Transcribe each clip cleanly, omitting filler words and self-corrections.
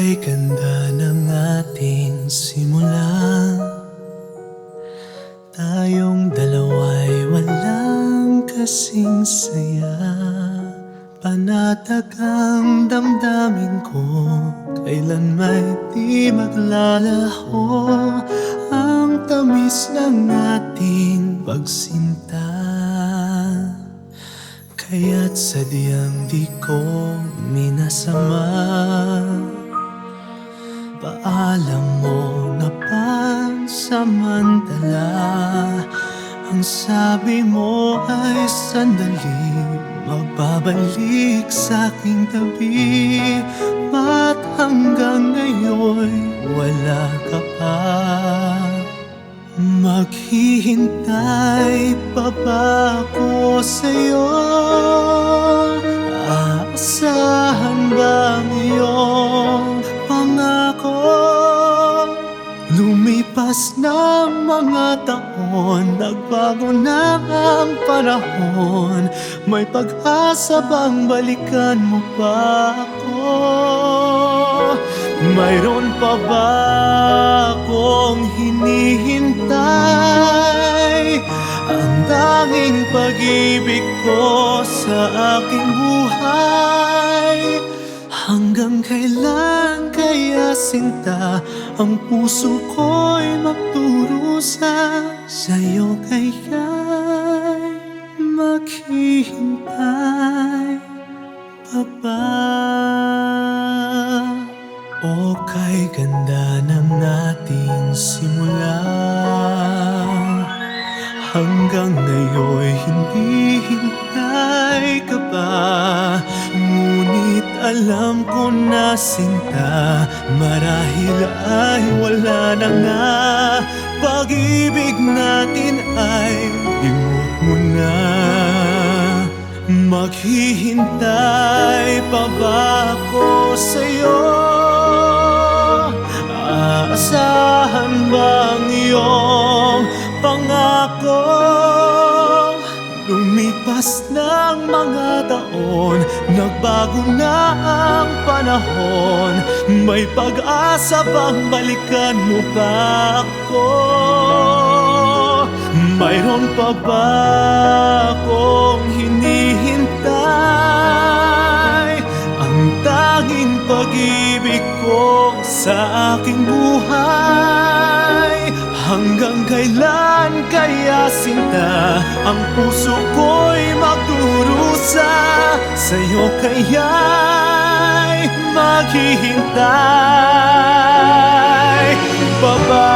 Kay ganda ng ating simula, tayong dalawa'y walang kasing saya. Panatag ang damdamin ko, kailan may di maglalaho ang tamis ng ating pagsinta. Kaya't sadyang di ko minasama, paalam mo na pansamantala. Ang sabi mo ay sandali, magbabalik sa aking tabi. Ba't hanggang ngayon wala ka pa? Maghihintay pa ba ako sa'yo? Aasahan ba ang iyong pangako? Lumipas na mga taon, nagbago na ang panahon. May pag-asa bang balikan mo pa ako? Mayroon pa ba akong hinihintay? Ang tanging pag-ibig ko sa aking buhay. Hanggang kailan kaya sinta ang puso ko'y magturusa sa'yo? Kaya'y maghihintay pa ba? O kay ganda ng ating simula, hanggang ngayon'y hindi hintay ka pa. Ngunit alam ko na sinta, marahil ay wala na nga. Pag-ibig natin ay limot mo na. Maghihintay pa ba ako sa'yo? Aasahan ba ang iyong pangako? Lumipas ng mga taon, nagbago na ang panahon. May pag-asa bang balikan mo ba ako? Mayroon pa ba akong hinihintay? Ang tanging pag-ibig ko sa aking buhay. Hanggang kailan kaya sinta ang puso ko'y magdurusa sa'yo? Kaya'y maghihintay pa ba?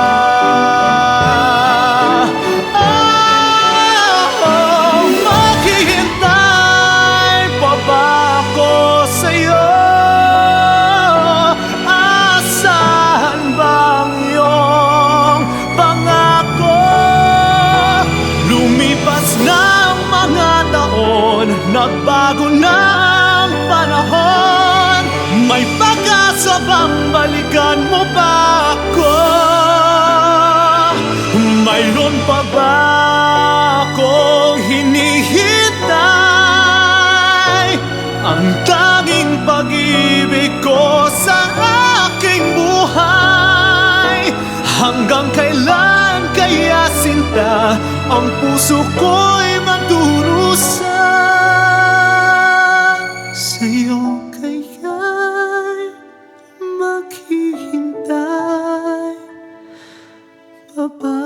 Maghihintay pa ba ako sa'yo? Asahan ba ang iyong pangako? Lumipas na ang mga taon, nagbago na ang panahon. May pag-asa bang balikan mo ba ako? Mayroon pa ba akong hinihintay? Ang tanging pag-ibig ko sa aking buhay. Hanggang kailan kaya sinta ang puso ko'y magdurusa sa'yo? Kaya'y maghihintay pa ba?